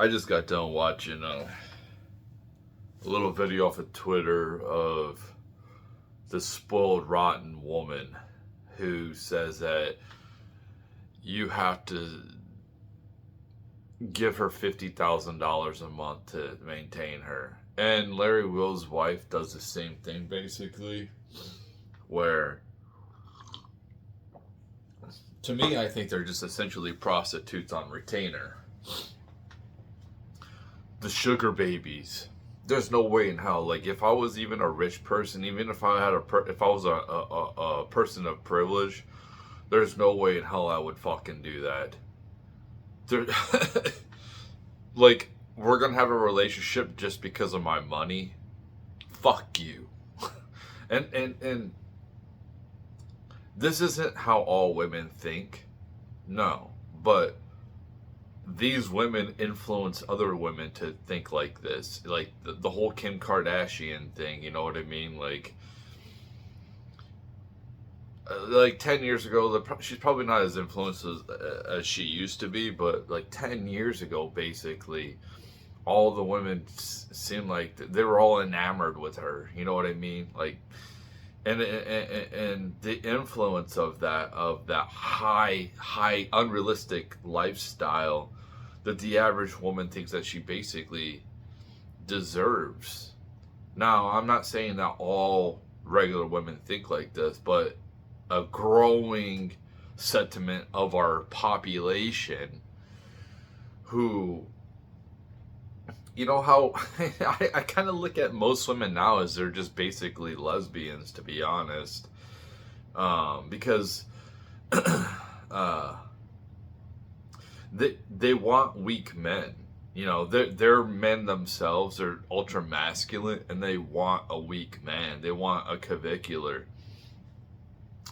I just got done watching a little video off of Twitter of the spoiled, rotten woman who says that you have to give her $50,000 a month to maintain her. And Larry Will's wife does the same thing, basically, where to me, I think they're just essentially prostitutes on retainer. The sugar babies. There's no way in hell. Like, if I was even a rich person, even if I had if I was a person of privilege, there's no way in hell I would fucking do that. There, like, we're gonna have a relationship just because of my money. Fuck you. And this isn't how all women think. No, but these women influence other women to think like this. Like the whole Kim Kardashian thing, you know what I mean? Like 10 years ago, she's probably not as influenced as she used to be, but like 10 years ago, basically, all the women seemed like they were all enamored with her. You know what I mean? Like, and the influence of that high unrealistic lifestyle that the average woman thinks that she basically deserves. Now, I'm not saying that all regular women think like this, but a growing sentiment of our population who, you know how I kind of look at most women now as they're just basically lesbians, to be honest, because uh, they want weak men. You know, they're men themselves. They're ultra masculine, and they want a weak man. They want a clavicular.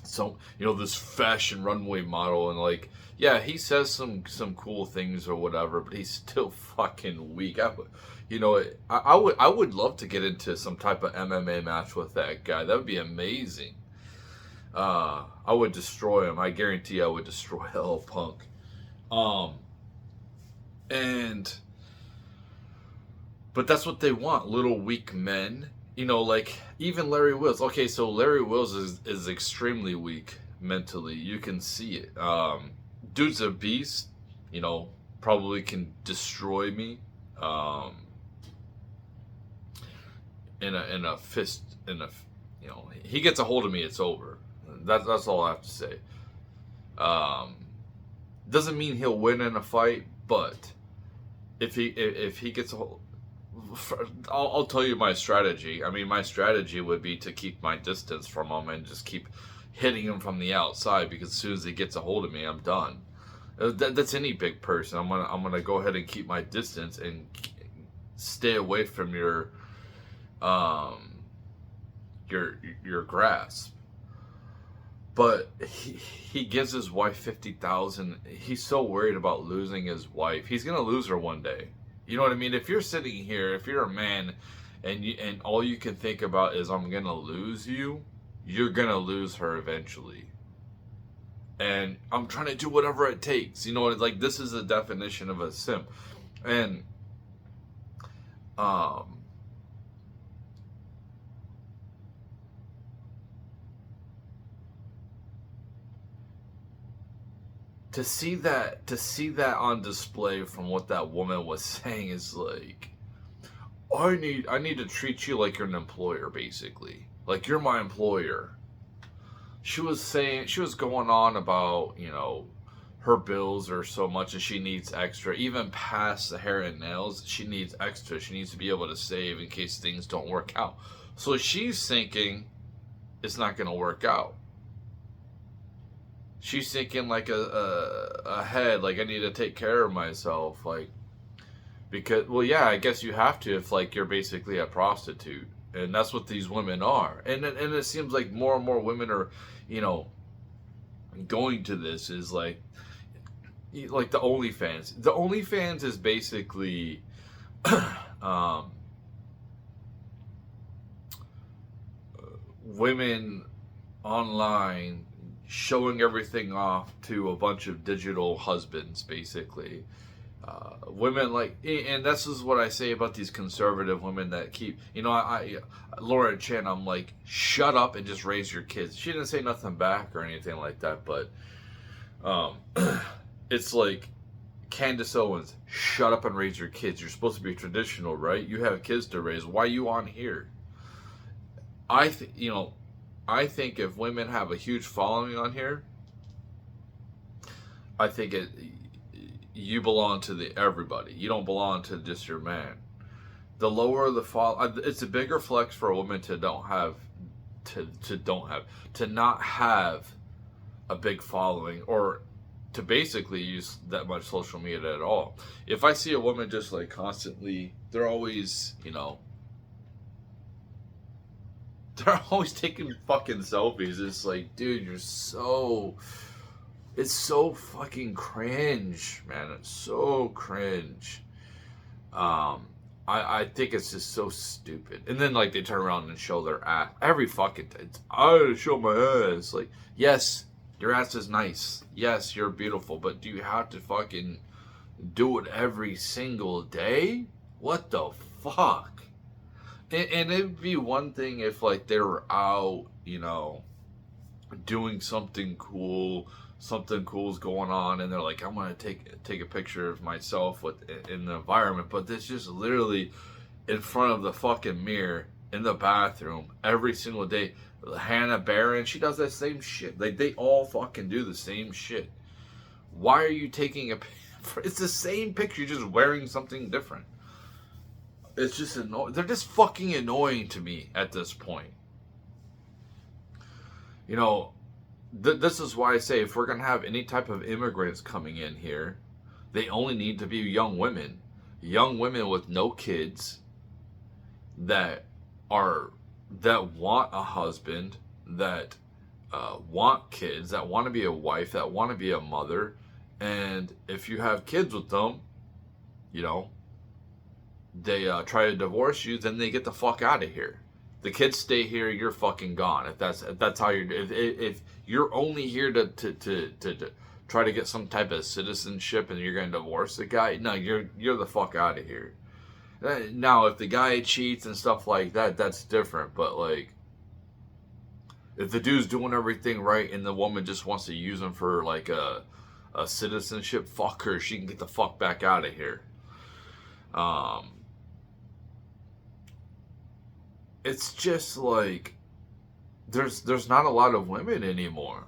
So, you know, this fashion runway model, and like, yeah, he says some cool things or whatever, but he's still fucking weak. You know, I would love to get into some type of MMA match with that guy. That would be amazing. I would destroy him. I guarantee I would destroy L Punk. Um, and but that's what they want, little weak men. You know, like even Larry Wills. Okay, so Larry Wills is extremely weak mentally. You can see it. Dude's a beast. You know, probably can destroy me. Um, in a fist in a, you know, he gets a hold of me, it's over. That's all I have to say. Um, doesn't mean he'll win in a fight, but if he gets a hold, I'll tell you my strategy. I mean, my strategy would be to keep my distance from him and just keep hitting him from the outside, because as soon as he gets a hold of me, I'm done. That's any big person. I'm gonna go ahead and keep my distance and stay away from um your grasp. But he gives his wife 50,000. He's so worried about losing his wife. He's gonna lose her one day. You know what I mean? If you're sitting here, if you're a man, and all you can think about is I'm gonna lose you, you're gonna lose her eventually. And I'm trying to do whatever it takes. You know, like, this is the definition of a simp. And um to see that on display from what that woman was saying is like, I need to treat you like you're an employer, basically. Like, you're my employer. She was going on about, you know, her bills are so much and she needs extra. Even past the hair and nails, she needs extra. She needs to be able to save in case things don't work out. So she's thinking it's not going to work out. She's thinking like ahead, like, I need to take care of myself, like, because, well, yeah, I guess you have to if, like, you're basically a prostitute, and that's what these women are. And it seems like more and more women are, you know, going to this is like the OnlyFans. The OnlyFans is basically um, women online showing everything off to a bunch of digital husbands, basically. Women like, and this is what I say about these conservative women that keep, Laura Chan, I'm like, shut up and just raise your kids. She didn't say nothing back or anything like that, but um, it's like, Candace Owens, shut up and raise your kids. You're supposed to be traditional, right? You have kids to raise. Why are you on here? I think if women have a huge following on here, I think you belong to the everybody. You don't belong to just your man. The lower the follow, it's a bigger flex for a woman to not have a big following, or to basically use that much social media at all. If I see a woman just like constantly, they're always taking fucking selfies. It's like, dude, it's so fucking cringe, man. It's so cringe. I think it's just so stupid. And then like they turn around and show their ass every fucking time. I show my ass. Like, yes, your ass is nice. Yes, you're beautiful, but do you have to fucking do it every single day? What the fuck? And it'd be one thing if like they were out, doing something cool's going on, and they're like, I'm gonna take a picture of myself in the environment, but this just literally in front of the fucking mirror in the bathroom every single day. Hannah Barron, she does that same shit. Like, they all fucking do the same shit. Why are you taking it's the same picture, just wearing something different. It's just annoying. They're just fucking annoying to me at this point. This is why I say, if we're going to have any type of immigrants coming in here, they only need to be young women. Young women with no kids that want a husband, that want kids, that want to be a wife, that want to be a mother. And if you have kids with them, they try to divorce you, then they get the fuck out of here. The kids stay here, you're fucking gone. If that's how if you're only here to try to get some type of citizenship and you're gonna divorce the guy, no, you're the fuck out of here. Now, if the guy cheats and stuff like that, that's different. But like, if the dude's doing everything right and the woman just wants to use him for like a citizenship, fuck her. She can get the fuck back out of here. It's just like there's not a lot of women anymore.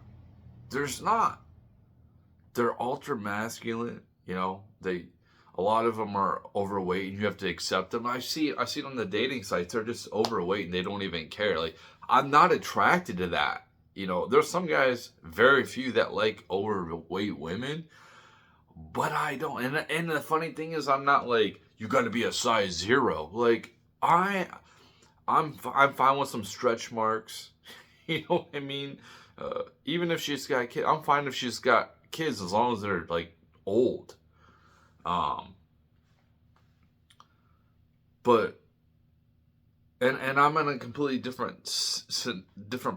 There's not. They're ultra masculine. A lot of them are overweight, and you have to accept them. I see it on the dating sites. They're just overweight and they don't even care. Like, I'm not attracted to that. There's some guys, very few, that like overweight women, but I don't. And the funny thing is, I'm not like, you got to be a size 0. Like, I'm fine with some stretch marks. You know what I mean? Even if she's got kids, I'm fine if she's got kids, as long as they're like old. But I'm in a completely different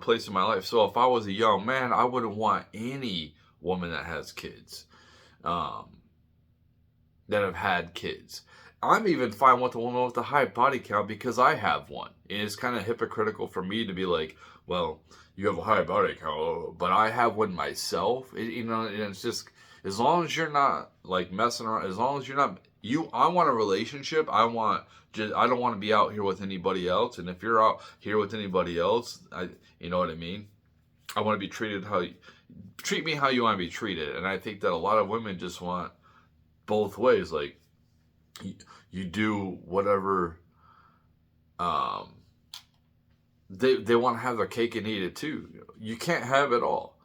place in my life. So if I was a young man, I wouldn't want any woman that has kids, that have had kids. I'm even fine with a woman with a high body count because I have one. And it's kind of hypocritical for me to be like, well, you have a high body count, but I have one myself. And it's just, as long as you're not like messing around, as long as you're not, I want a relationship. I don't want to be out here with anybody else. And if you're out here with anybody else, you know what I mean? I want to be treated treat me how you want to be treated. And I think that a lot of women just want both ways. Like, you do whatever, they want to have their cake and eat it too. You can't have it all.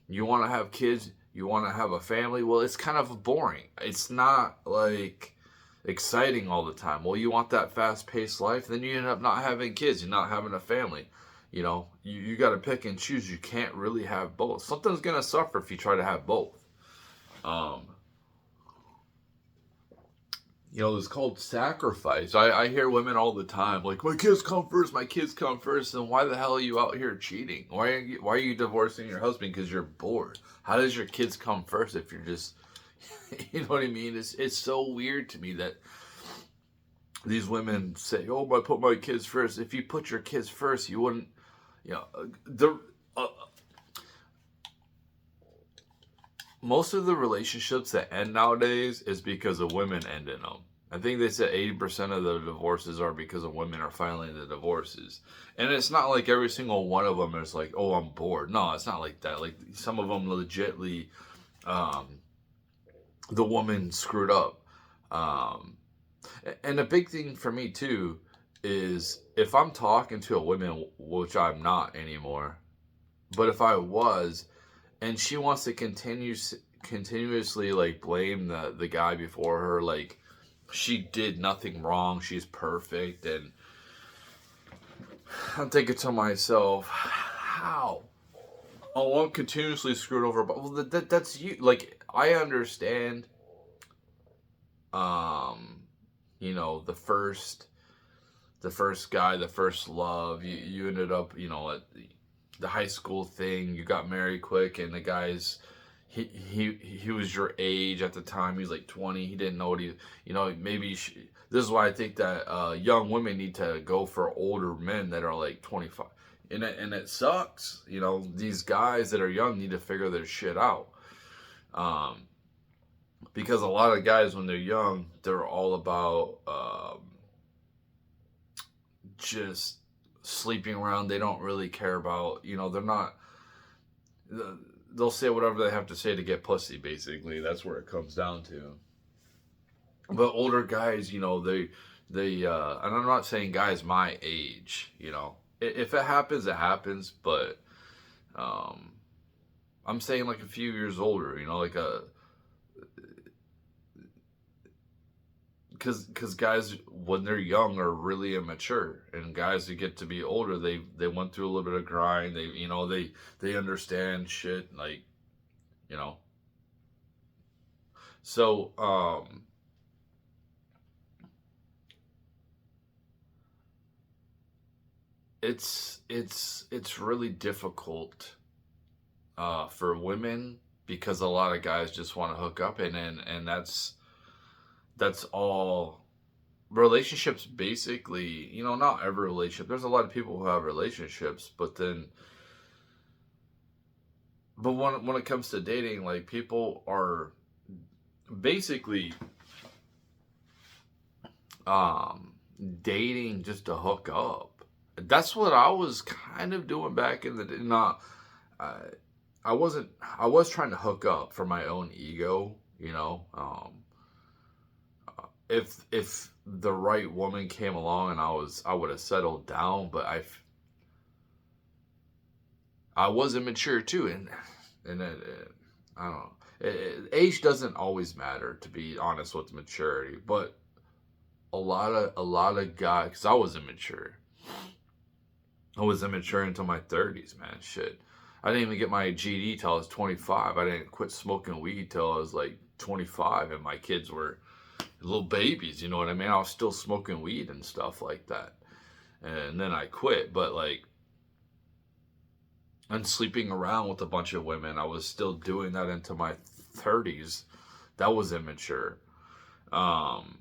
You want to have kids, you want to have a family. Well, it's kind of boring. It's not like exciting all the time. Well, you want that fast-paced life, then you end up not having kids, you're not having a family. You got to pick and choose. You can't really have both. Something's gonna suffer if you try to have both. It's called sacrifice. I hear women all the time like, my kids come first. And why the hell are you out here cheating? Why are you divorcing your husband? Because you're bored. How does your kids come first if you're just, You know what I mean? It's so weird to me that these women say, "Oh, I put my kids first." If you put your kids first, you wouldn't. You know, the most of the relationships that end nowadays is because of women ending them. I think they said 80% of the divorces are because of women are filing the divorces. And it's not like every single one of them is like, oh, I'm bored. No, it's not like that. Like some of them legitly, um, the woman screwed up. Um, and a big thing for me too is if I'm talking to a woman, which I'm not anymore, but if I was, and she wants to continuously like blame the guy before her, like she did nothing wrong, she's perfect, and I'm thinking to myself, how? Oh, I'm continuously screwed over, but well, that's you. Like I understand, um, you know, the first guy, the first love, you ended up, you know, at the high school thing, you got married quick, and the guy's he was your age at the time. He was like 20. He didn't know what he, you know, maybe this is why I think that young women need to go for older men that are like 25. And it sucks, you know. These guys that are young need to figure their shit out, um, because a lot of guys when they're young, they're all about just sleeping around. They don't really care about, you know, they're not. They'll say whatever they have to say to get pussy. Basically, that's where it comes down to. But older guys, you know, and I'm not saying guys my age, you know, if it happens, it happens. But um, I'm saying like a few years older, you know, like a because guys when they're young are really immature, and guys who get to be older, they went through a little bit of grind. They, you know, they understand shit, like, you know. So it's really difficult for women because a lot of guys just want to hook up, and that's all relationships basically. You know, not every relationship, there's a lot of people who have relationships, but then but when it comes to dating, like people are basically um dating just to hook up. That's what I was kind of doing back in the day. Not I, I wasn't. I was trying to hook up for my own ego, you know. If the right woman came along and I would have settled down, but I was immature too, and I don't know. Age doesn't always matter, to be honest, with maturity, but a lot of guys, because I was immature. I was immature until my 30s, man. Shit. I didn't even get my GED till I was 25. I didn't quit smoking weed till I was like 25, and my kids were little babies, you know what I mean? I was still smoking weed and stuff like that. And then I quit, but like, and sleeping around with a bunch of women, I was still doing that into my 30s. That was immature. Um,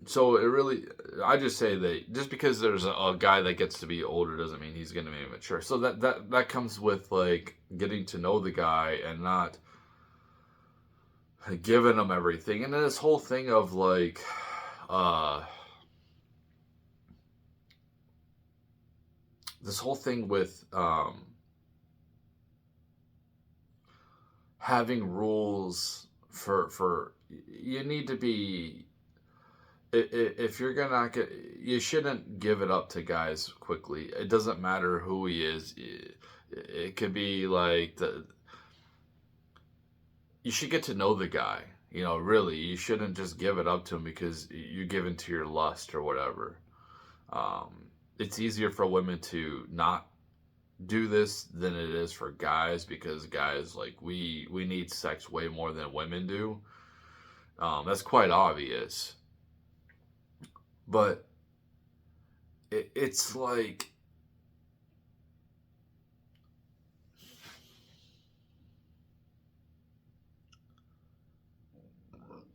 so it really, I just say that just because there's a guy that gets to be older doesn't mean he's going to be mature. So that comes with like getting to know the guy and not giving him everything. And then this whole thing of like, uh, this whole thing with having rules for you need to be, if you're gonna get, you shouldn't give it up to guys quickly. It doesn't matter who he is. It could be like you should get to know the guy. You know, really, you shouldn't just give it up to him because you're given to your lust or whatever. It's easier for women to not do this than it is for guys, because guys, like, we need sex way more than women do. That's quite obvious, but it's like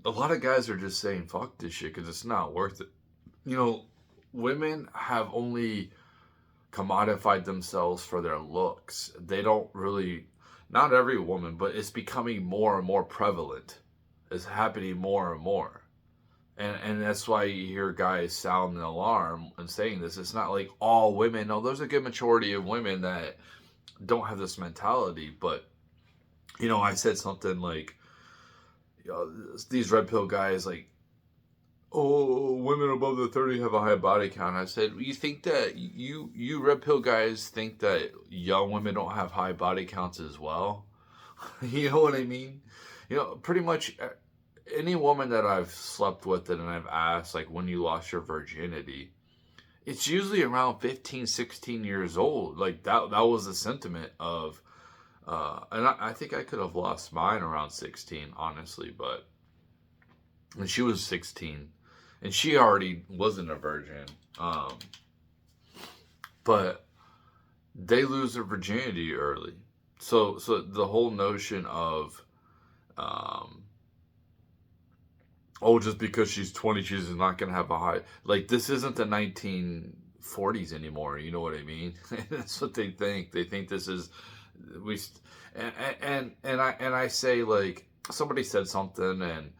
a lot of guys are just saying fuck this shit because it's not worth it. You know, women have only commodified themselves for their looks. They don't really, not every woman, but it's becoming more and more prevalent. It's happening more and more. And that's why you hear guys sound the alarm and saying this. It's not like all women. No, there's a good majority of women that don't have this mentality. But, you know, I said something like, you know, these red pill guys, like, oh, women above the 30 have a high body count. I said, you think that you red pill guys think that young women don't have high body counts as well? You know what I mean? You know, pretty much any woman that I've slept with and I've asked, like, when you lost your virginity, it's usually around 15, 16 years old. Like, that was the sentiment of, and I think I could have lost mine around 16, honestly, but, and she was 16, and she already wasn't a virgin. But they lose their virginity early. So the whole notion of, oh, just because she's 20, she's not going to have a high, like, this isn't the 1940s anymore. You know what I mean? That's what they think. They think this is, and I say, like, somebody said something and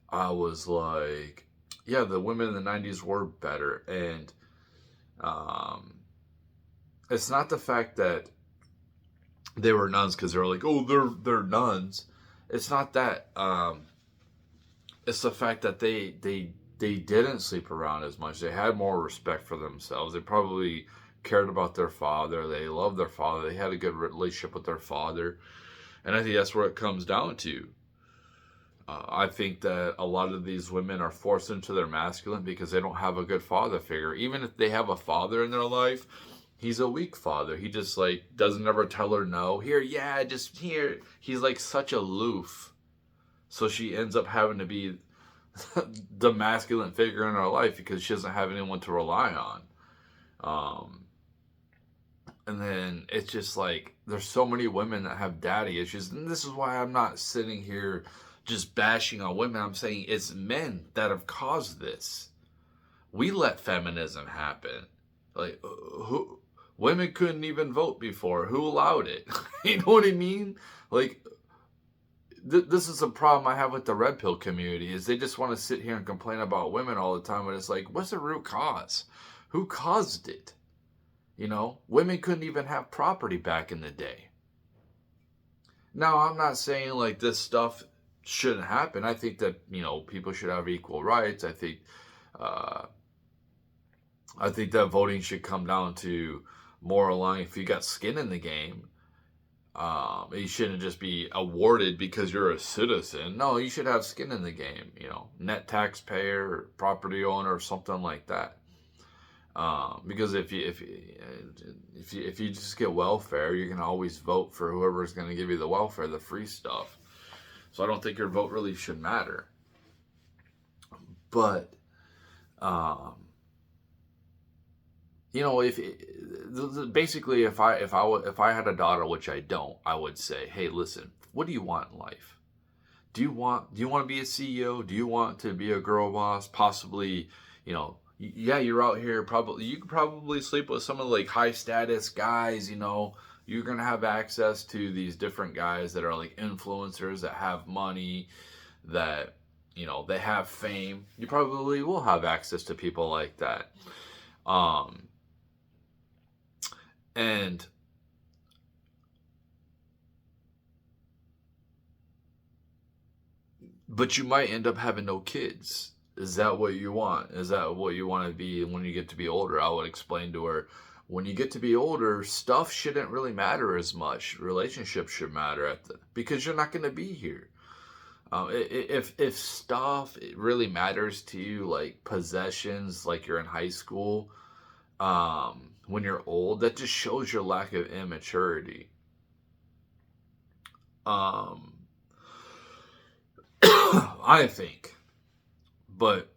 I was like, yeah, the women in the 90s were better. And it's not the fact that they were nuns because they're like, oh, they're nuns. It's not that. It's the fact that they didn't sleep around as much. They had more respect for themselves. They probably cared about their father. They loved their father. They had a good relationship with their father. And I think that's where it comes down to. I think that a lot of these women are forced into their masculine because they don't have a good father figure. Even if they have a father in their life, he's a weak father. He just, like, doesn't ever tell her no. Here, yeah, just here. He's like such aloof. So she ends up having to be the masculine figure in her life because she doesn't have anyone to rely on. And then it's just like, there's so many women that have daddy issues. And this is why I'm not sitting here just bashing on women. I'm saying it's men that have caused this. We let feminism happen. Like, who, women couldn't even vote before. Who allowed it? You know what I mean? Like, this is a problem I have with the red pill community, is they just want to sit here and complain about women all the time. But it's like, what's the root cause? Who caused it? You know, women couldn't even have property back in the day. Now, I'm not saying like this stuff shouldn't happen. I think that, you know, people should have equal rights. I think that voting should come down to more along if you got skin in the game. You shouldn't just be awarded because you're a citizen. No, you should have skin in the game. You know, net taxpayer, property owner, or something like that. Because if you just get welfare, you can always vote for whoever's going to give you the welfare, the free stuff. So I don't think your vote really should matter. But you know, basically, if I had a daughter, which I don't, I would say, hey, listen, what do you want in life? Do you want to be a CEO? Do you want to be a girl boss? Possibly, you know, yeah, you're out here. Probably you could probably sleep with some of the, like, high status guys. You know, you're gonna have access to these different guys that are like influencers that have money, that, you know, they have fame. You probably will have access to people like that. And but you might end up having no kids. Is that what you want? Is that what you want to be when you get to be older? I would explain to her, when you get to be older, stuff shouldn't really matter as much. Relationships should matter because you're not going to be here. If stuff really matters to you, like possessions, like you're in high school, when you're old, that just shows your lack of immaturity. I think, but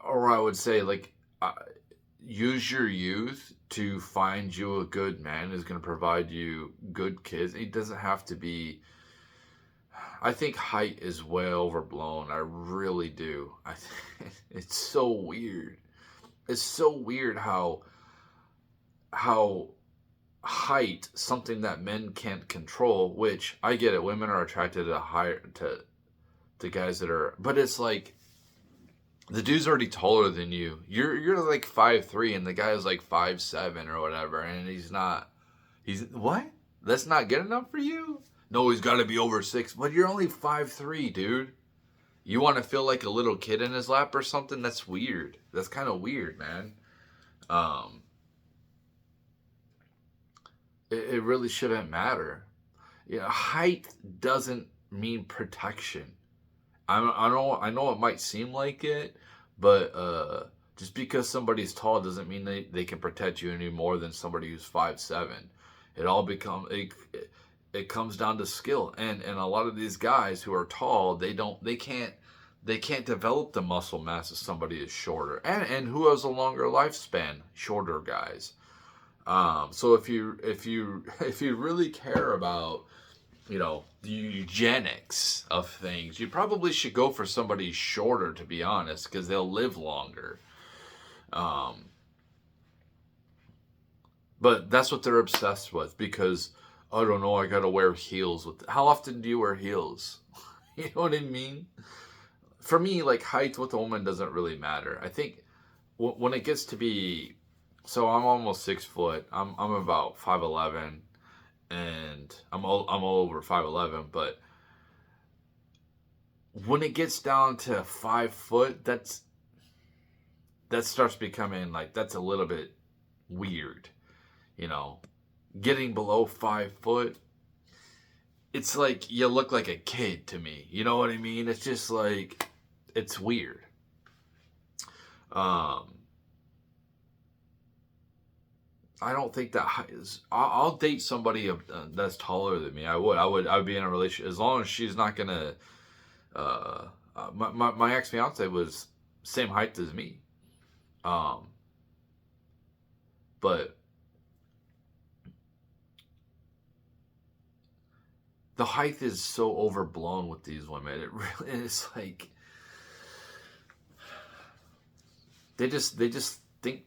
or I would say, like, use your youth to find you a good man who's going to provide you good kids. It doesn't have to be. I think height is way overblown. I really do. It's so weird. It's so weird how height, something that men can't control, which I get it. Women are attracted to higher to guys that are, but it's like the dude's already taller than you. You're like 5'3" and the guy is like 5'7" or whatever, and he's not. He's what? That's not good enough for you? No, he's got to be over 6. But you're only 5'3", dude. You want to feel like a little kid in his lap or something? That's weird. That's kind of weird, man. It really shouldn't matter. You know, height doesn't mean protection. I know it might seem like it, but just because somebody's tall doesn't mean they can protect you any more than somebody who's 5'7". It all it comes down to skill, and a lot of these guys who are tall, they can't develop the muscle mass as somebody is shorter, and who has a longer lifespan, shorter guys. So if you really care about, you know, the eugenics of things, you probably should go for somebody shorter, to be honest, because they'll live longer. But that's what they're obsessed with, because I don't know, I gotta wear heels. How often do you wear heels? You know what I mean? For me, like, height with a woman doesn't really matter. I think when it gets to be, so I'm almost 6 foot. I'm about 5'11", and I'm all over 5'11". But when it gets down to 5 foot, that starts becoming like, that's a little bit weird. You know, getting below 5 foot, it's like you look like a kid to me. You know what I mean? It's just like, it's weird. I don't think that is. I'll date somebody that's taller than me. I would be in a relationship as long as she's not gonna. My ex fiance was same height as me. But the height is so overblown with these women. It really is like they just think.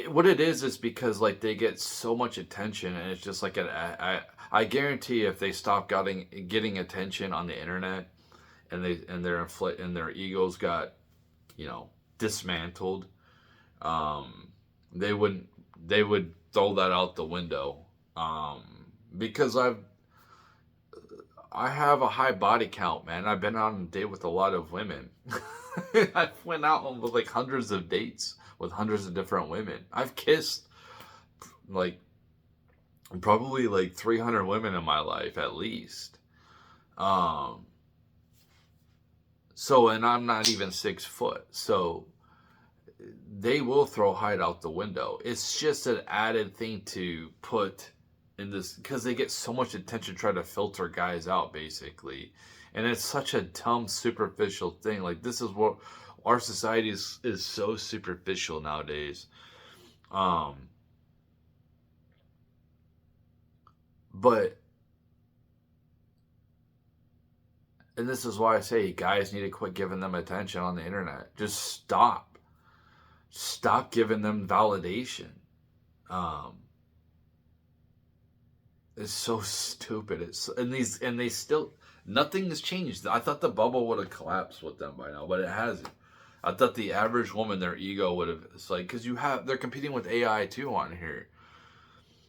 What it is because like they get so much attention, and it's just like I guarantee if they stop getting attention on the internet, and their egos got, you know, dismantled, they would throw that out the window, because I have a high body count, man. I've been on a date with a lot of women. I've went out with like hundreds of dates with hundreds of different women. I've kissed like probably like 300 women in my life at least. So, and I'm not even 6 foot. So they will throw height out the window. It's just an added thing to put in this, because they get so much attention, try to filter guys out basically. And it's such a dumb, superficial thing. Like, this is what our society is so superficial nowadays. But, and this is why I say guys need to quit giving them attention on the internet. Just stop giving them validation. It's so stupid. And they still, nothing has changed. I thought the bubble would have collapsed with them by now, but it hasn't. I thought the average woman, their ego would have. It's like, because they're competing with AI too on here.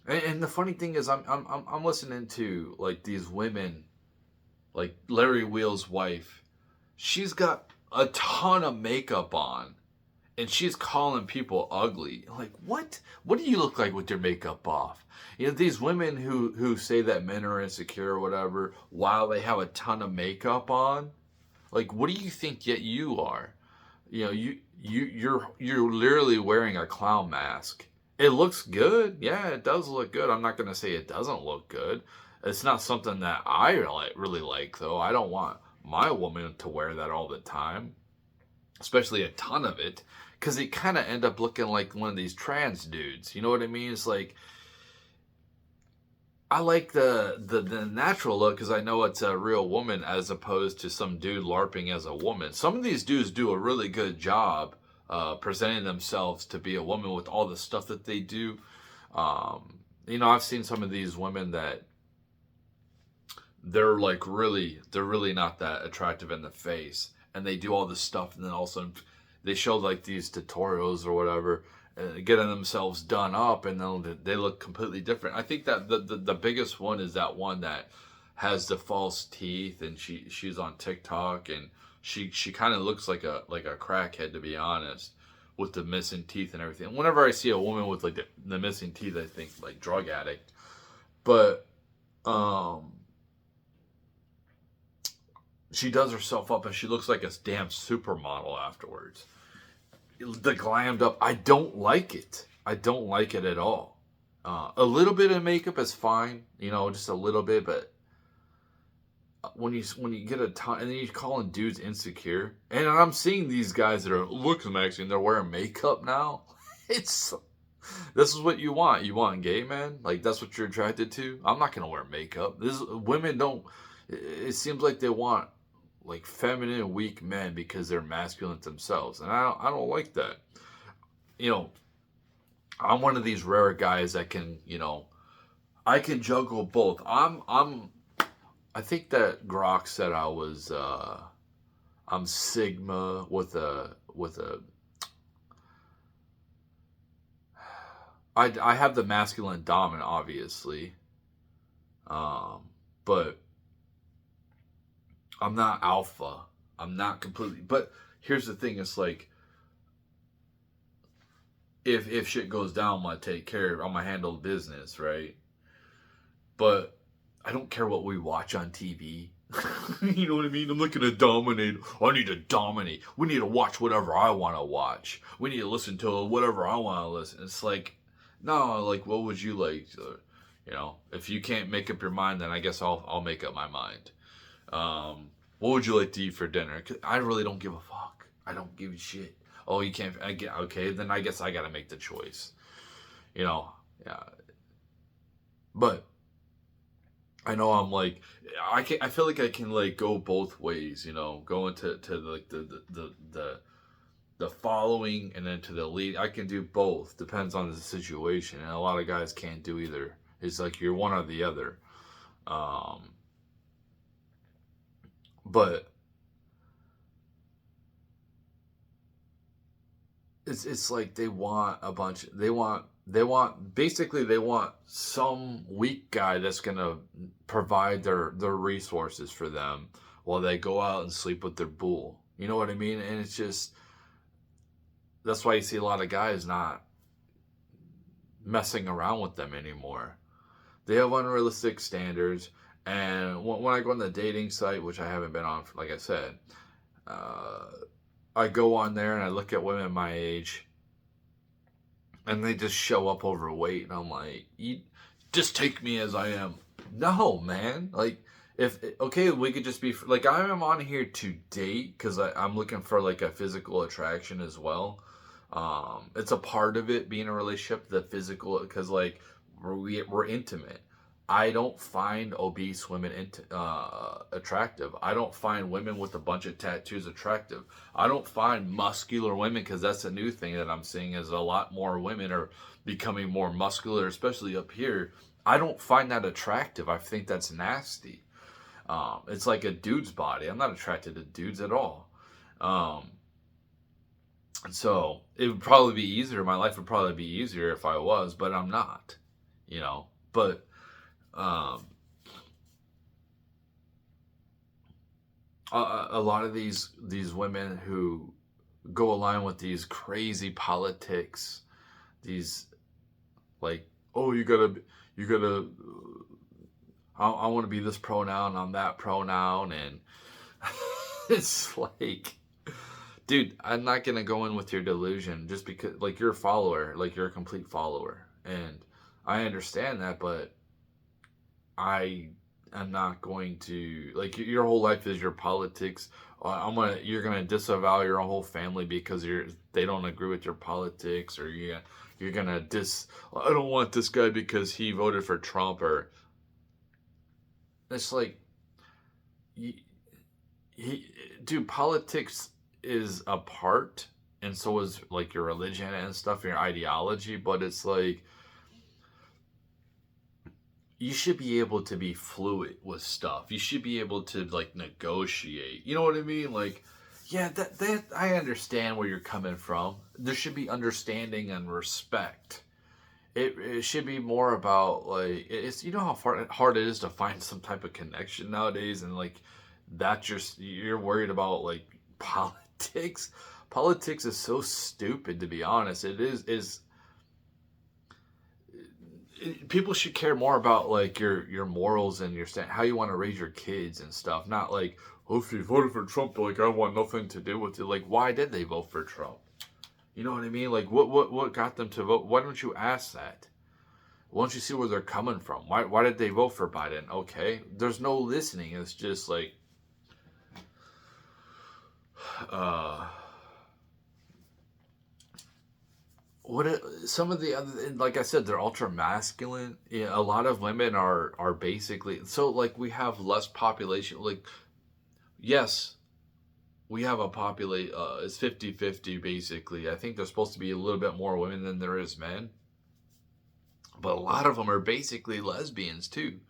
And the funny thing is, I'm listening to like these women, like Larry Wheel's wife. She's got a ton of makeup on, and she's calling people ugly. Like, what? What do you look like with your makeup off? You know, these women who say that men are insecure or whatever while they have a ton of makeup on. Like, what do you think yet you are? You know, you're literally wearing a clown mask. It looks good. Yeah, it does look good. I'm not going to say it doesn't look good. It's not something that I really like, though. I don't want my woman to wear that all the time. especially a ton of it, because it kind of end up looking like one of these trans dudes. You know what I mean? It's like I like the natural look because I know it's a real woman as opposed to some dude larping as a woman. Some of these dudes do a really good job presenting themselves to be a woman with all the stuff that they do. You know, I've seen some of these women that they're really not that attractive in the face, and they do all this stuff, and then also they show like these tutorials or whatever, getting themselves done up, and then they look completely different. I think that the biggest one is that one that has the false teeth, and she's on TikTok, and she kind of looks like a crackhead, to be honest, with the missing teeth and everything. Whenever I see a woman with like the missing teeth, I think like drug addict. But she does herself up and she looks like a damn supermodel afterwards. The glammed up, I don't like it. I don't like it at all. A little bit of makeup is fine, you know, just a little bit. But when you get a ton, and then you're calling dudes insecure, and I'm seeing these guys that are looking amazing, they're wearing makeup now. It's this is what you want. You want gay men, like that's what you're attracted to. I'm not gonna wear makeup. This women don't. It seems like they want like feminine, weak men because they're masculine themselves, and I don't like that. You know, I'm one of these rare guys that can, you know, I can juggle both. I think that Grok said I'm Sigma with a I have the masculine dominant, obviously, but I'm not alpha. I'm not completely. But here's the thing: it's like if shit goes down, I'm gonna take care of. I'm gonna handle the business, right? But I don't care what we watch on TV. You know what I mean? I'm not gonna dominate. I need to dominate. We need to watch whatever I want to watch. We need to listen to whatever I want to listen. It's like, no, like what would you like? You know, if you can't make up your mind, then I guess I'll make up my mind. What would you like to eat for dinner? 'Cause I really don't give a fuck. I don't give a shit. Oh, you can't. I get okay. Then I guess I gotta make the choice. You know, yeah. But I know I'm like I can. I feel like I can like go both ways. You know, go into like the following and then to the lead. I can do both. Depends on the situation, and a lot of guys can't do either. It's like you're one or the other. Um, but it's like they want a bunch. They want basically they want some weak guy that's gonna provide their resources for them while they go out and sleep with their bull. You know what I mean? And it's just that's why you see a lot of guys not messing around with them anymore. They have unrealistic standards. And when I go on the dating site, which I haven't been on, like I said, uh, I go on there and I look at women my age, and they just show up overweight, and I'm like, you just take me as I am. No, man. Like, if okay, we could just be like I am on here to date because I'm looking for like a physical attraction as well. It's a part of it being a relationship, the physical, because like we're intimate. I don't find obese women attractive. I don't find women with a bunch of tattoos attractive. I don't find muscular women because that's a new thing that I'm seeing is a lot more women are becoming more muscular, especially up here. I don't find that attractive. I think that's nasty. It's like a dude's body. I'm not attracted to dudes at all. Um, so it would probably be easier. My life would probably be easier if I was, but I'm not. You know, but um, a lot of these women who go along with these crazy politics, these like, oh, you gotta, I want to be this pronoun, I'm that pronoun, and it's like, dude, I'm not gonna go in with your delusion just because, like, you're a follower, like you're a complete follower, and I understand that, but I I'm not going to like your whole life is your politics. You're gonna disavow your whole family because they don't agree with your politics, or you're gonna I don't want this guy because he voted for Trump, or it's like he, he dude, politics is a part, and so is like your religion and stuff, and your ideology, but it's like you should be able to be fluid with stuff. You should be able to like negotiate. You know what I mean? Like, yeah, that I understand where you're coming from. There should be understanding and respect. It should be more about like it's you know how hard it is to find some type of connection nowadays, and like that you're worried about like politics. Politics is so stupid, to be honest. It is people should care more about like your morals and how you want to raise your kids and stuff, not like, oh, if you voted for Trump, like I want nothing to do with it. Like, why did they vote for Trump? You know what I mean? Like, what got them to vote? Why don't you ask that? Why don't you see where they're coming from? Why did they vote for Biden? Okay, there's no listening. It's just like, uh, some of the other, like I said, they're ultra masculine. Yeah, a lot of women are basically, so like we have less population. Like, yes, we have a populate it's 50-50 basically. I think there's supposed to be a little bit more women than there is men, but a lot of them are basically lesbians too.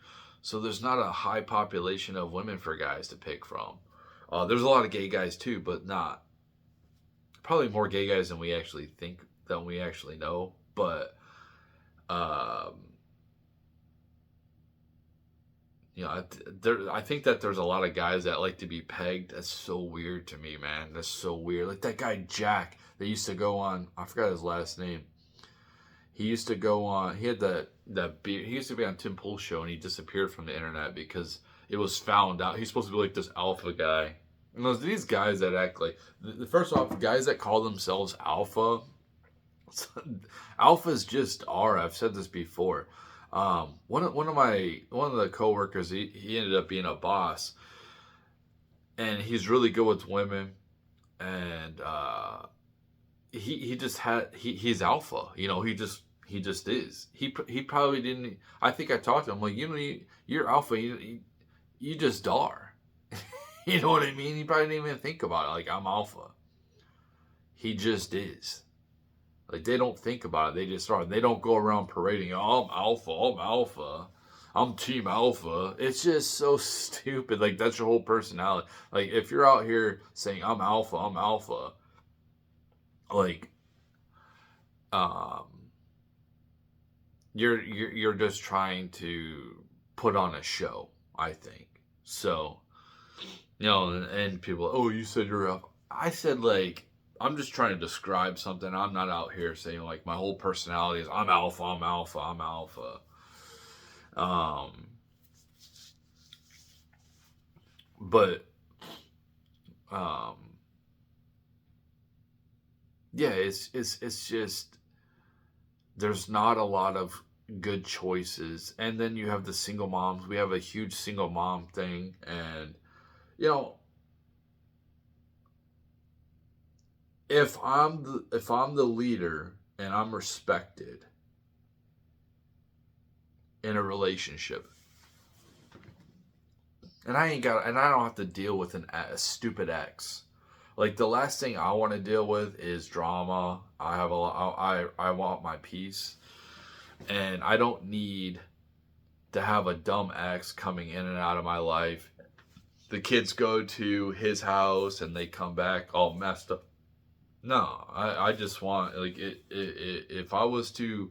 So there's not a high population of women for guys to pick from. There's a lot of gay guys too, but not probably more gay guys than we actually think, than we actually know. But um, you know, I think that there's a lot of guys that like to be pegged. That's so weird to me, man. That's so weird. Like that guy Jack that used to go on. I forgot his last name. He used to go on. He had that beard. He used to be on Tim Pool's show, and he disappeared from the internet because it was found out he's supposed to be like this alpha guy. And those these guys that act like the first off, guys that call themselves alpha. Alphas just are. I've said this before. One of the coworkers, he ended up being a boss, and he's really good with women, and he just he's alpha. You know, he just is. He probably didn't. I think I talked to him like, you know, you're alpha. You just are. You know what I mean? He probably didn't even think about it. Like, I'm alpha. He just is. Like, they don't think about it. They just are. They don't go around parading, oh, I'm alpha, I'm alpha, I'm team alpha. It's just so stupid. Like, that's your whole personality. Like, if you're out here saying, I'm alpha, like, um, you're just trying to put on a show, I think. So, you know, and people, oh, you said you're alpha. I said, like, I'm just trying to describe something. I'm not out here saying like my whole personality is I'm alpha, I'm alpha, I'm alpha. But um, yeah, it's just there's not a lot of good choices, and then you have the single moms. We have a huge single mom thing, and you know, if I'm the leader and I'm respected in a relationship, and I don't have to deal with a stupid ex. Like, the last thing I want to deal with is drama. I want my peace, and I don't need to have a dumb ex coming in and out of my life. The kids go to his house and they come back all messed up. No, I just want like if I was to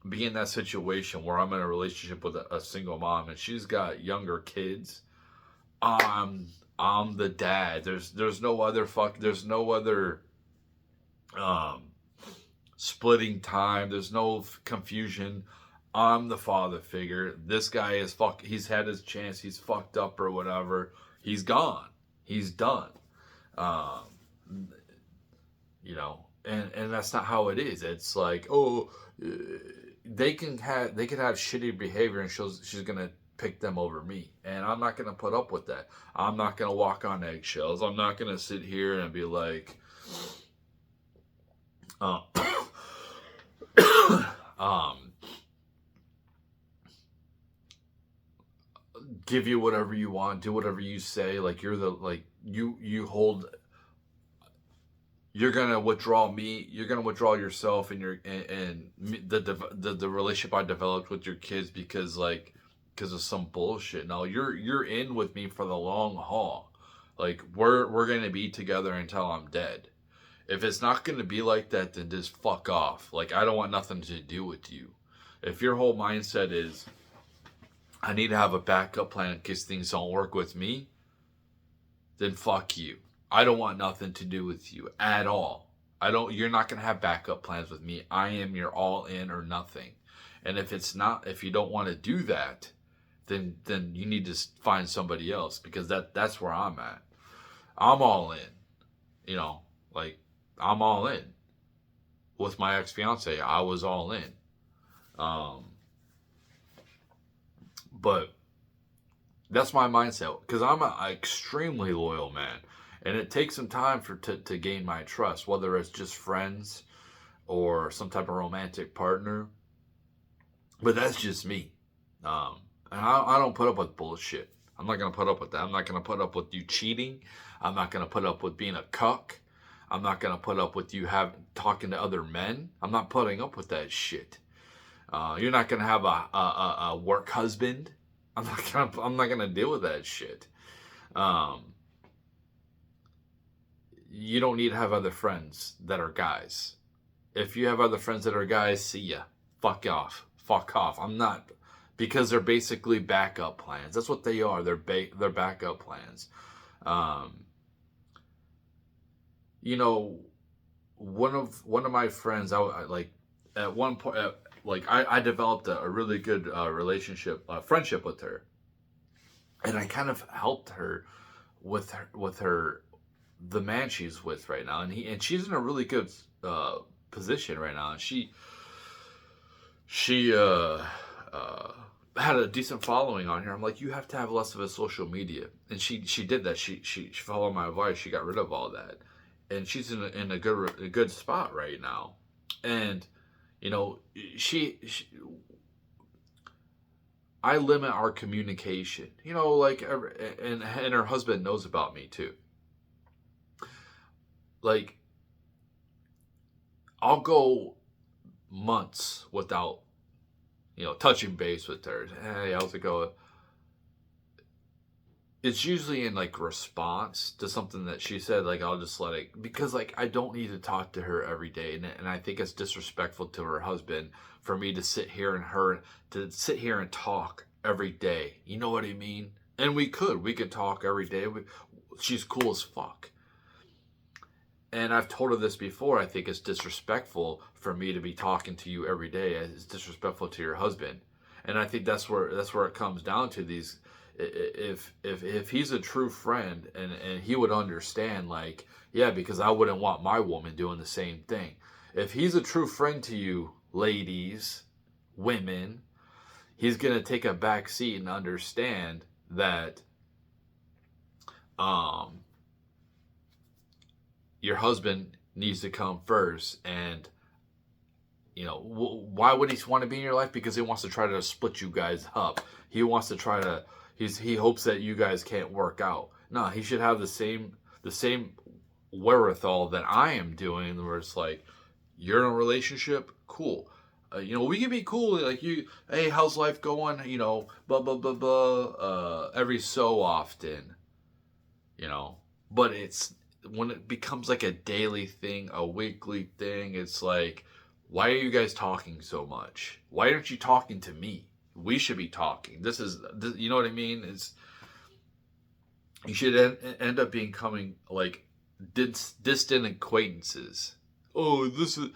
be in that situation where I'm in a relationship with a single mom and she's got younger kids, I'm I'm the dad. There's no other there's no other um splitting time. There's no confusion. I'm the father figure. This guy is he's had his chance. He's fucked up or whatever. He's gone. He's done. Um you know, and that's not how it is. It's like, oh, they can have shitty behavior, and she's gonna pick them over me. And I'm not going to put up with that. I'm not going to walk on eggshells. I'm not going to sit here and be like, uh, um, give you whatever you want, do whatever you say. Like you're the, like you hold, you're going to withdraw me. You're going to withdraw yourself and the relationship I developed with your kids because of some bullshit. No, you're in with me for the long haul. Like we're gonna be together until I'm dead. If it's not gonna be like that, then just fuck off. Like I don't want nothing to do with you. If your whole mindset is I need to have a backup plan in case things don't work with me, then fuck you. I don't want nothing to do with you at all. You're not gonna have backup plans with me. I am your all in or nothing. And if you don't want to do that, then you need to find somebody else because that's where I'm at. I'm all in, you know, like I'm all in. With my ex-fiance, I was all in. But that's my mindset because I'm an extremely loyal man, and it takes some time to gain my trust, whether it's just friends or some type of romantic partner. But that's just me. And I don't put up with bullshit. I'm not going to put up with that. I'm not going to put up with you cheating. I'm not going to put up with being a cuck. I'm not going to put up with you talking to other men. I'm not putting up with that shit. You're not going to have a work husband. I'm not going to deal with that shit. You don't need to have other friends that are guys. If you have other friends that are guys, see ya. Fuck off. Fuck off. I'm not, because they're basically backup plans. That's what they are. They're backup plans. You know, one of my friends, I like at one point, I developed a really good friendship with her, and I kind of helped her with the man she's with right now, and she's in a really good position right now, and she had a decent following on here. I'm like, you have to have less of a social media, and she did that. She followed my advice. She got rid of all that, and she's in a good spot right now. And you know, I limit our communication. You know, like, and her husband knows about me too. Like, I'll go months without, you know, touching base with her. Hey, how's it going? It's usually in like response to something that she said. Like I'll just let it, because like I don't need to talk to her every day, and I think it's disrespectful to her husband for me to sit here and talk every day. You know what I mean? And we could talk every day. She's cool as fuck. And I've told her this before. I think it's disrespectful for me to be talking to you every day. It's disrespectful to your husband, and I think that's where it comes down to. These, if he's a true friend, and he would understand, like, yeah, because I wouldn't want my woman doing the same thing. If he's a true friend to you, ladies, women, he's gonna take a back seat and understand that, your husband needs to come first. And you know, why would he want to be in your life? Because he wants to try to split you guys up. He wants to try to, he hopes that you guys can't work out. No, he should have the same wherewithal that I am doing, where it's like, you're in a relationship, cool. You know, we can be cool, like, hey, how's life going? You know, blah blah blah blah. Every so often, you know. But it's when it becomes like a daily thing, a weekly thing. It's like, why are you guys talking so much? Why aren't you talking to me? We should be talking. This, you know what I mean? You should end up becoming like distant acquaintances. Oh, this is,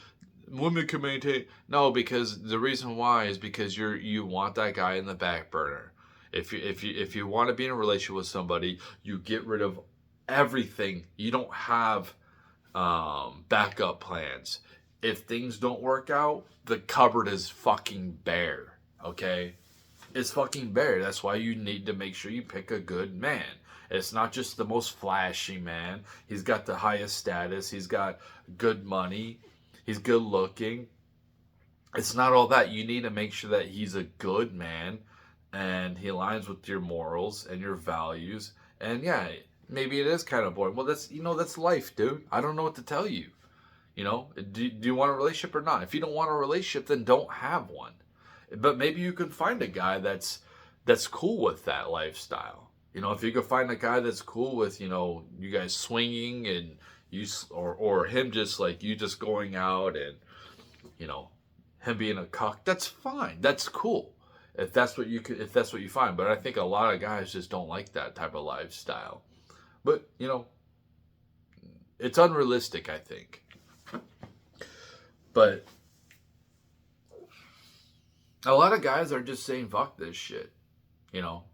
women can maintain. No, because the reason why is because you want that guy in the back burner. If you want to be in a relationship with somebody, you get rid of everything. You don't have backup plans. If things don't work out, the cupboard is fucking bare. Okay. is fucking bare. That's why you need to make sure you pick a good man. It's not just the most flashy man. He's got the highest status. He's got good money. He's good looking. It's not all that. You need to make sure that he's a good man and he aligns with your morals and your values. And yeah, maybe it is kind of boring. Well, that's life, dude. I don't know what to tell you. Do you want a relationship or not? If you don't want a relationship, then don't have one. But maybe you could find a guy that's cool with that lifestyle. If you could find a guy that's cool with, you guys swinging and or him just like you just going out and, him being a cuck, that's fine. That's cool. If that's what you find. But I think a lot of guys just don't like that type of lifestyle. But, it's unrealistic, I think. But a lot of guys are just saying, fuck this shit.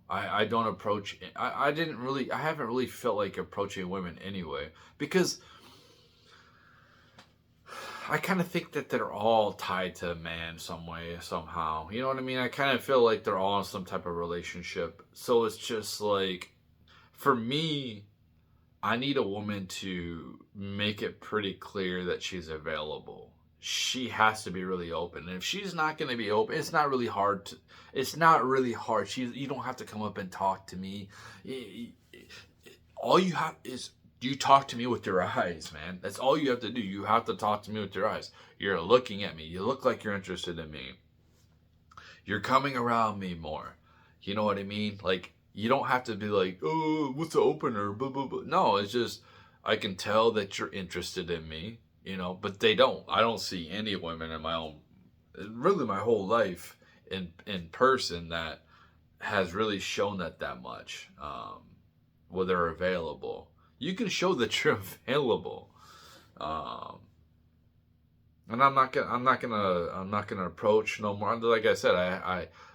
I don't approach, I haven't really felt like approaching women anyway. Because I kind of think that they're all tied to a man some way, somehow. You know what I mean? I kind of feel like they're all in some type of relationship. So it's just like, for me, I need a woman to make it pretty clear that she's available. She has to be really open. And if she's not going to be open, it's not really hard. It's not really hard. You don't have to come up and talk to me. All you have is you talk to me with your eyes, man. That's all you have to do. You have to talk to me with your eyes. You're looking at me. You look like you're interested in me. You're coming around me more. You know what I mean? Like, you don't have to be like, oh, what's the opener? Blah, blah, blah. No, it's just, I can tell that you're interested in me, but they don't. I don't see any women in really my whole life in person that has really shown that much, where they're available. You can show that you're available, and I'm not gonna approach no more. Like I said,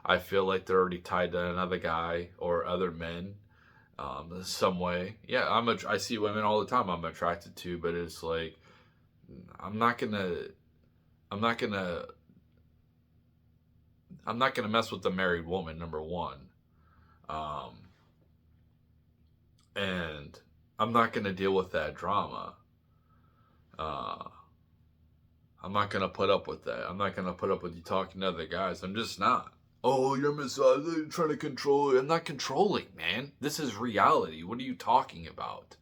I feel like they're already tied to another guy or other men, some way. Yeah, I see women all the time I'm attracted to, but it's like I'm not gonna mess with the married woman, number one, and I'm not gonna deal with that drama. I'm not gonna put up with that. I'm not gonna put up with you talking to other guys. I'm just not. Oh, you're trying to control it. I'm not controlling, man. This is reality. What are you talking about?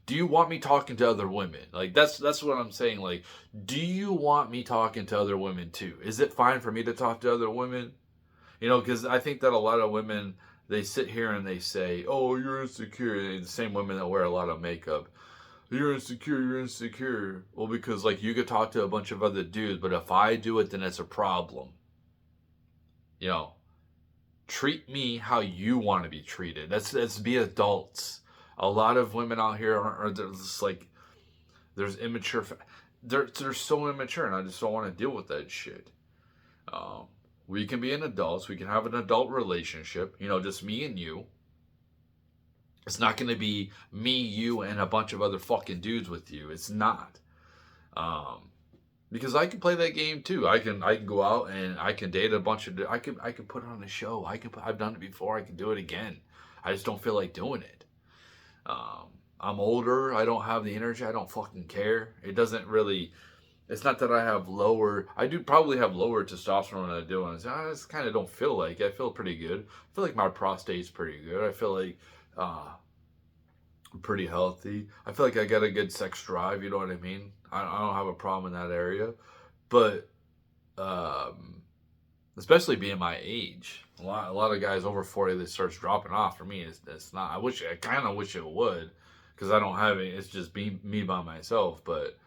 Do you want me talking to other women? Like, that's what I'm saying. Like, do you want me talking to other women too? Is it fine for me to talk to other women? Because I think that a lot of women, they sit here and they say, oh, you're insecure. The same women that wear a lot of makeup. You're insecure. Well, because, like, you could talk to a bunch of other dudes, but if I do it, then it's a problem. Treat me how you want to be treated. Let's be adults. A lot of women out here are just like, there's immature. They're so immature, and I just don't want to deal with that shit. We can be an adults. We can have an adult relationship. Just me and you. It's not going to be me, you, and a bunch of other fucking dudes with you. It's not. Because I can play that game too. I can go out and I can date a bunch of. I can put on a show. I've done it before. I can do it again. I just don't feel like doing it. I'm older. I don't have the energy. I don't fucking care. It doesn't really. It's not that I have lower. I do probably have lower testosterone than I do. And I just kind of don't feel like it. I feel pretty good. I feel like my prostate's pretty good. I feel like I'm pretty healthy. I feel like I got a good sex drive. You know what I mean? I don't have a problem in that area. But especially being my age, a lot of guys over 40 that starts dropping off. For me, it's not. I kind of wish it would, because I don't have it. It's just me by myself. But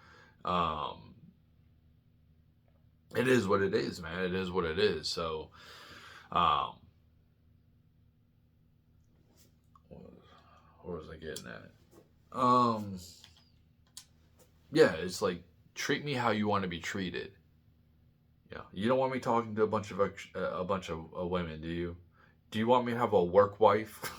it is what it is, man. It is what it is. So, where was I getting at? Yeah, it's like, treat me how you want to be treated. Yeah, you don't want me talking to a bunch of women, do you? Do you want me to have a work wife?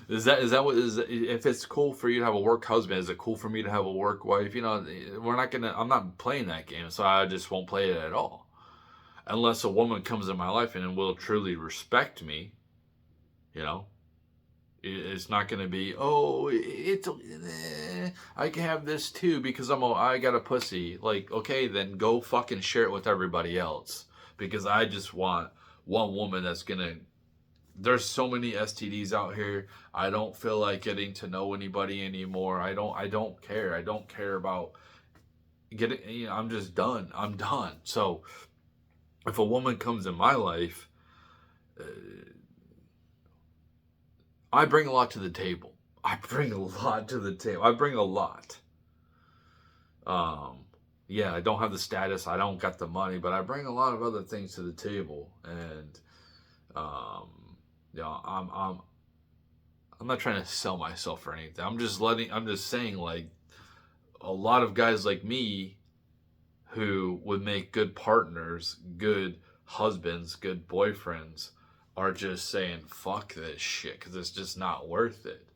Is that what is? If it's cool for you to have a work husband, is it cool for me to have a work wife? I'm not playing that game, so I just won't play it at all. unless a woman comes in my life and will truly respect me, you know, it's not going to be, oh, I can have this too because I got a pussy. Like, okay, then go fucking share it with everybody else. Because I just want one woman that's going to, there's so many STDs out here. I don't feel like getting to know anybody anymore. I don't care. I don't care about getting, I'm just done. I'm done. So if a woman comes in my life, I bring a lot to the table. I bring a lot to the table. I bring a lot. Yeah, I don't have the status. I don't got the money, but I bring a lot of other things to the table. And, I'm not trying to sell myself or anything. I'm just saying, like, a lot of guys like me who would make good partners, good husbands, good boyfriends, are just saying, fuck this shit, because it's just not worth it.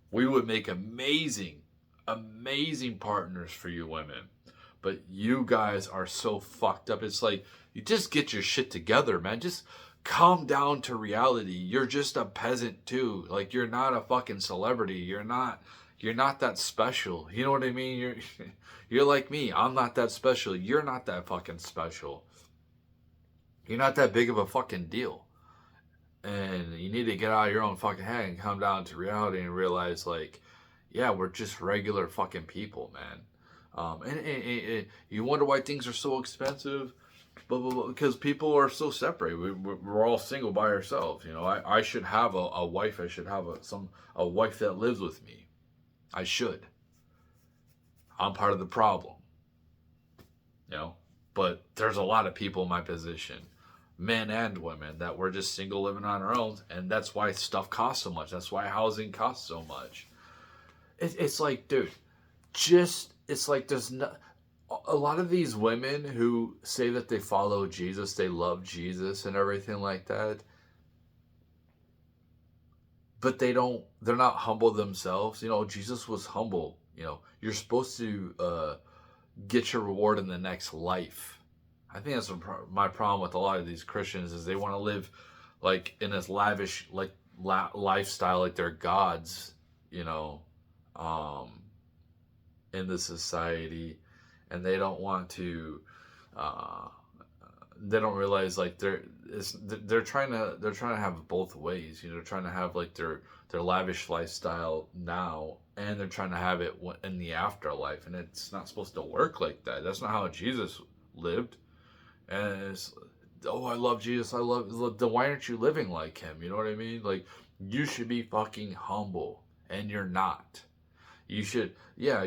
We would make amazing, amazing partners for you women. But you guys are so fucked up. It's like, you just get your shit together, man. Just calm down to reality. You're just a peasant too. Like, you're not a fucking celebrity. You're not that special. You know what I mean? You're like me. I'm not that special. You're not that fucking special. You're not that big of a fucking deal. And you need to get out of your own fucking head and come down to reality and realize, like, yeah, we're just regular fucking people, man. And you wonder why things are so expensive, because people are so separate. We're all single by ourselves. You know, I should have a wife. I should have a wife that lives with me. I should. I'm part of the problem. You know, but there's a lot of people in my position, men and women, that we're just single living on our own, and that's why stuff costs so much. That's why housing costs so much. It's like, dude, it's like there's no, a lot of these women who say that they follow Jesus, they love Jesus and everything like that, but they're not humble themselves. You know, Jesus was humble. You know, you're supposed to get your reward in the next life. I think that's my problem with a lot of these Christians, is they want to live like in this lavish lifestyle, like they're gods, you know, in the society, and they don't want to. They don't realize, like, they're trying to have both ways. You know, they're trying to have like their lavish lifestyle now, and they're trying to have it in the afterlife, and it's not supposed to work like that. That's not how Jesus lived. And it's, oh, I love Jesus. Then why aren't you living like him? You know what I mean? Like, you should be fucking humble, and you're not. You should, yeah.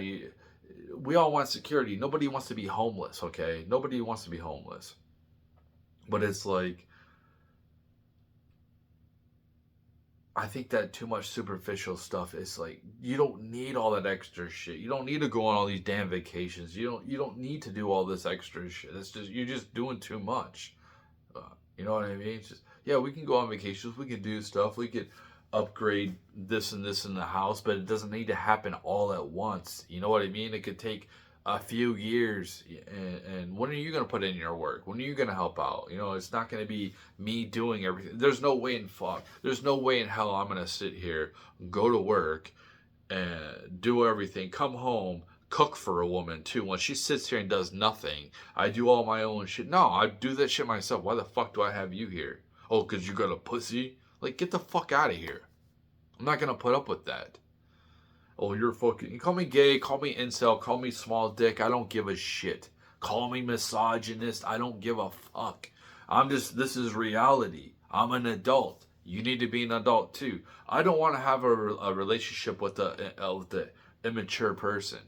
We all want security. Nobody wants to be homeless. Okay, nobody wants to be homeless. But it's like, I think that too much superficial stuff is like, you don't need all that extra shit. You don't need to go on all these damn vacations. You don't need to do all this extra shit. It's just, you're just doing too much. You know what I mean? It's just, yeah, we can go on vacations. We can do stuff. We could upgrade this and this in the house, but it doesn't need to happen all at once. You know what I mean? It could take a few years. And when are you going to put in your work? When are you going to help out? You know, it's not going to be me doing everything. There's no way in hell I'm going to sit here, go to work, and do everything, come home, cook for a woman too. When she sits here and does nothing, I do all my own shit. No, I do that shit myself. Why the fuck do I have you here? Oh, because you got a pussy? Like, get the fuck out of here. I'm not going to put up with that. Oh, you're fucking... You call me gay, call me incel, call me small dick. I don't give a shit. Call me misogynist. I don't give a fuck. This is reality. I'm an adult. You need to be an adult too. I don't want to have a relationship with the immature person.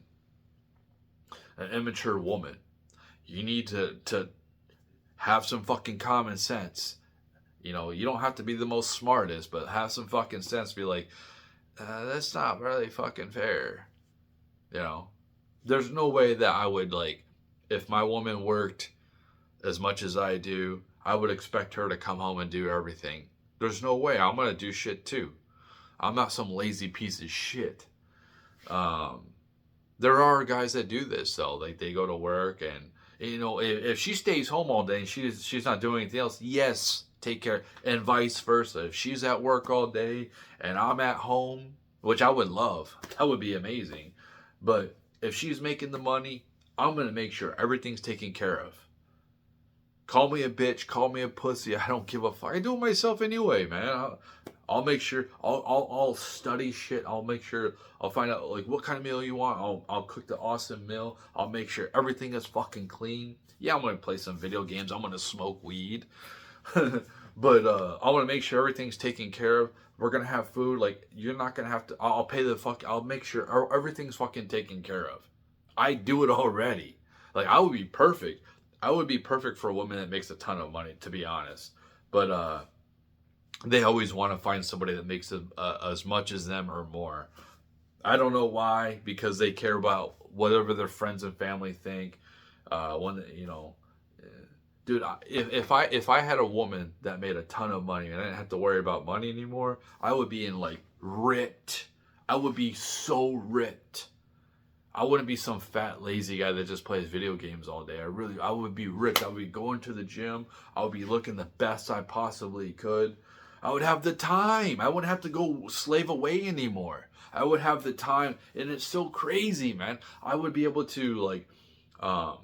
An immature woman. You need to have some fucking common sense. You know, you don't have to be the most smartest, but have some fucking sense. Be like, that's not really fucking fair. You know, there's no way that I would, like, if my woman worked as much as I do, I would expect her to come home and do everything. There's no way. I'm going to do shit too. I'm not some lazy piece of shit. There are guys that do this though. Like, they go to work and, You know, if she stays home all day and she's not doing anything else, yes, take care, and vice versa. If she's at work all day and I'm at home, which I would love, that would be amazing. But if she's making the money, I'm gonna make sure everything's taken care of. Call me a bitch, call me a pussy. I don't give a fuck. I do it myself anyway, man. I'll make sure. I'll study shit. I'll make sure. I'll find out like what kind of meal you want. I'll cook the awesome meal. I'll make sure everything is fucking clean. Yeah, I'm gonna play some video games. I'm gonna smoke weed, but I want to make sure everything's taken care of. We're gonna have food. Like you're not gonna have to. I'll pay the fuck. I'll make sure everything's fucking taken care of. I do it already. Like I would be perfect. I would be perfect for a woman that makes a ton of money, to be honest. But they always want to find somebody that makes as much as them or more. I don't know why, because they care about whatever their friends and family think. When you know, dude, if I had a woman that made a ton of money and I didn't have to worry about money anymore, I would be in like ripped. I would be so ripped. I wouldn't be some fat lazy guy that just plays video games all day. I would be ripped. I would be going to the gym. I would be looking the best I possibly could. I would have the time. I wouldn't have to go slave away anymore. I would have the time, and it's so crazy, man. I would be able to like, I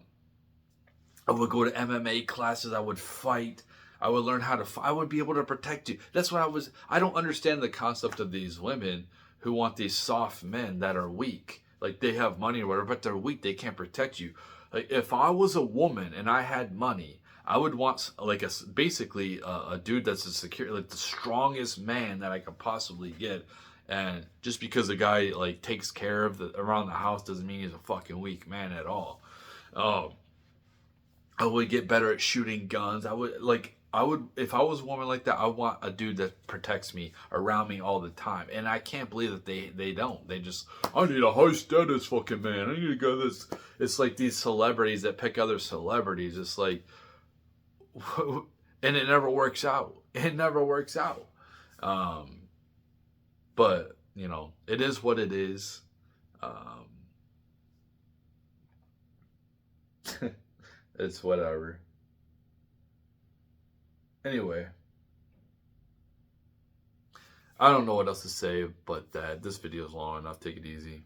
would go to MMA classes. I would fight. I would learn how to fight. I would be able to protect you. That's what I was. I don't understand the concept of these women who want these soft men that are weak. Like they have money or whatever, but they're weak. They can't protect you. Like if I was a woman and I had money, I would want like basically a dude that's a secure, like the strongest man that I could possibly get. And just because the guy like takes care of around the house doesn't mean he's a fucking weak man at all. Um, I would get better at shooting guns. I would if I was a woman like that, I want a dude that protects me around me all the time. And I can't believe that they don't. They just I need a high status fucking man. I need a guy that's it's like these celebrities that pick other celebrities. It's like and it never works out. It never works out. Um but, you know, it is what it is. Um it's whatever. Anyway, I don't know what else to say, but that this video is long enough. Take it easy.